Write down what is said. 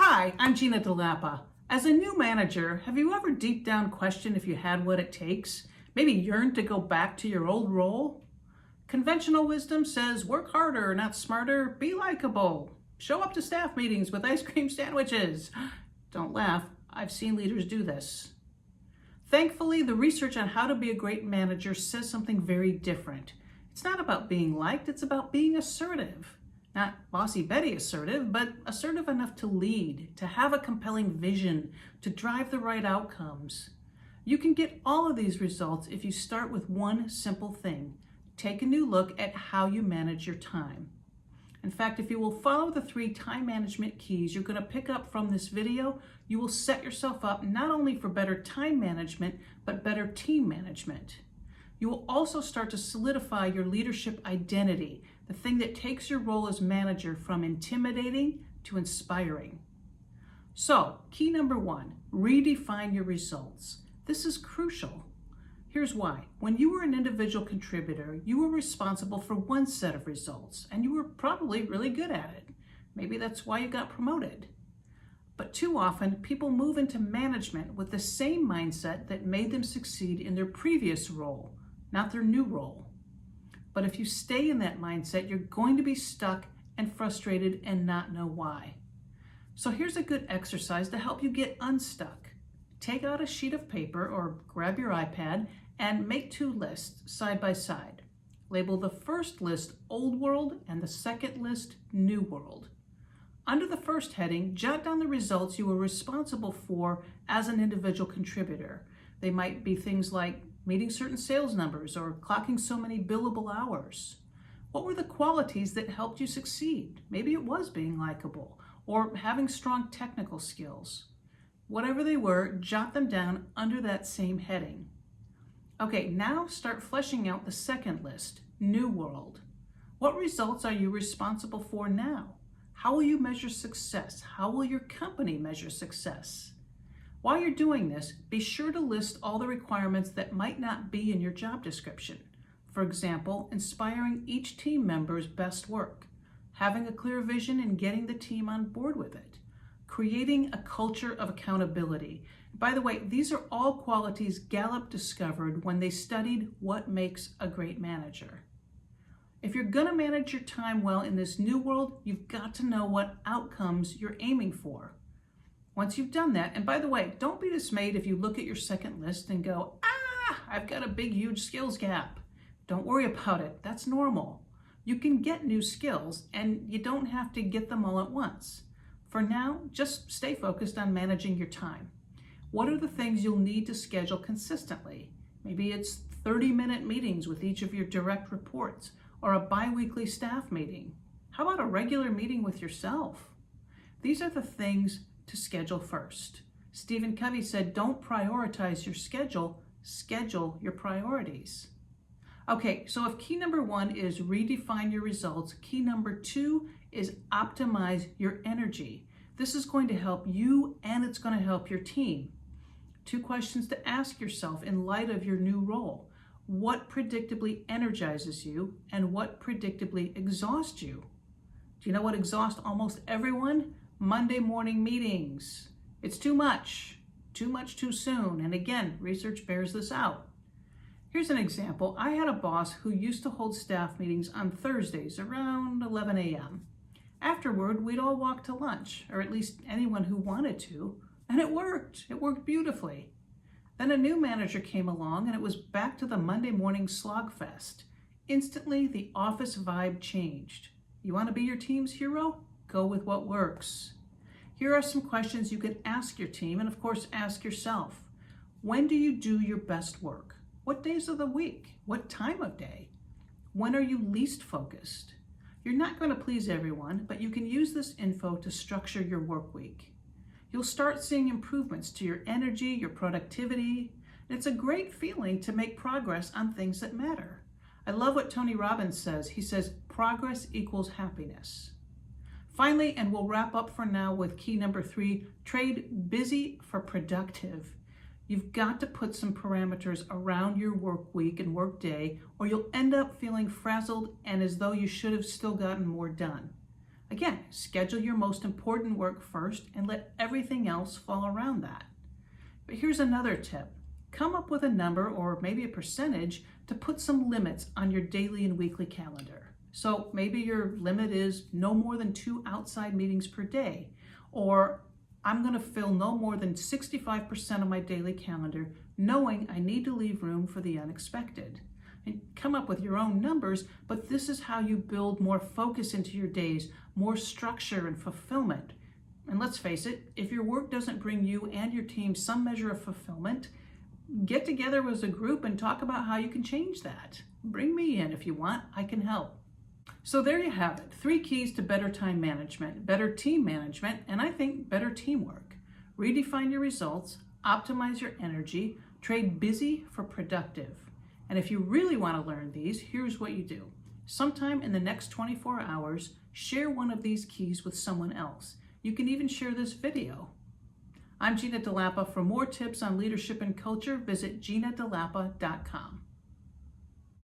Hi, I'm Gina DeLappa. As a new manager, have you ever deep down questioned if you had what it takes? Maybe yearned to go back to your old role? Conventional wisdom says work harder, not smarter, be likable. Show up to staff meetings with ice cream sandwiches. Don't laugh, I've seen leaders do this. Thankfully, the research on how to be a great manager says something very different. It's not about being liked, it's about being assertive. Not bossy Betty assertive, but assertive enough to lead, to have a compelling vision, to drive the right outcomes. You can get all of these results if you start with one simple thing. Take a new look at how you manage your time. In fact, if you will follow the 3 time management keys you're going to pick up from this video, you will set yourself up not only for better time management, but better team management. You will also start to solidify your leadership identity, the thing that takes your role as manager from intimidating to inspiring. So, key number 1, redefine your results. This is crucial. Here's why. When you were an individual contributor, you were responsible for one set of results, and you were probably really good at it. Maybe that's why you got promoted. But too often, people move into management with the same mindset that made them succeed in their previous role, not their new role. But if you stay in that mindset, you're going to be stuck and frustrated and not know why. So here's a good exercise to help you get unstuck. Take out a sheet of paper or grab your iPad and make 2 lists side by side. Label the first list Old World and the second list New World. Under the first heading, jot down the results you were responsible for as an individual contributor. They might be things like meeting certain sales numbers or clocking so many billable hours. What were the qualities that helped you succeed? Maybe it was being likable or having strong technical skills. Whatever they were, jot them down under that same heading. Okay, now start fleshing out the second list, New World. What results are you responsible for now? How will you measure success? How will your company measure success? While you're doing this, be sure to list all the requirements that might not be in your job description. For example, inspiring each team member's best work, having a clear vision and getting the team on board with it, creating a culture of accountability. By the way, these are all qualities Gallup discovered when they studied what makes a great manager. If you're going to manage your time well in this new world, you've got to know what outcomes you're aiming for. Once you've done that, and by the way, don't be dismayed if you look at your second list and go, I've got a big, huge skills gap. Don't worry about it. That's normal. You can get new skills, and you don't have to get them all at once. For now, just stay focused on managing your time. What are the things you'll need to schedule consistently? Maybe it's 30-minute meetings with each of your direct reports, or a bi-weekly staff meeting. How about a regular meeting with yourself? These are the things to schedule first. Stephen Covey said, don't prioritize your schedule, schedule your priorities. Okay, so if key number 1 is redefine your results, key number 2 is optimize your energy. This is going to help you and it's going to help your team. 2 questions to ask yourself in light of your new role. What predictably energizes you and what predictably exhausts you? Do you know what exhausts almost everyone? Monday morning meetings. It's too much too soon. And again, research bears this out. Here's an example. I had a boss who used to hold staff meetings on Thursdays around 11 a.m. Afterward, we'd all walk to lunch, or at least anyone who wanted to, and it worked. It worked beautifully. Then a new manager came along and it was back to the Monday morning slog fest. Instantly, the office vibe changed. You want to be your team's hero? Go with what works. Here are some questions you can ask your team and of course ask yourself. When do you do your best work? What days of the week? What time of day? When are you least focused? You're not going to please everyone, but you can use this info to structure your work week. You'll start seeing improvements to your energy, your productivity. It's a great feeling to make progress on things that matter. I love what Tony Robbins says. He says, progress equals happiness. Finally, and we'll wrap up for now with key number 3, trade busy for productive. You've got to put some parameters around your work week and work day, or you'll end up feeling frazzled and as though you should have still gotten more done. Again, schedule your most important work first and let everything else fall around that. But here's another tip. Come up with a number or maybe a percentage to put some limits on your daily and weekly calendar. So maybe your limit is no more than 2 outside meetings per day, or I'm going to fill no more than 65% of my daily calendar, knowing I need to leave room for the unexpected. And come up with your own numbers, but this is how you build more focus into your days, more structure and fulfillment. And let's face it, if your work doesn't bring you and your team some measure of fulfillment, get together as a group and talk about how you can change that. Bring me in if you want, I can help. So there you have it, 3 keys to better time management, better team management, and I think better teamwork. Redefine your results, optimize your energy, trade busy for productive. And if you really want to learn these, here's what you do. Sometime in the next 24 hours, share one of these keys with someone else. You can even share this video. I'm Gina DeLappa. For more tips on leadership and culture, visit ginadellappa.com.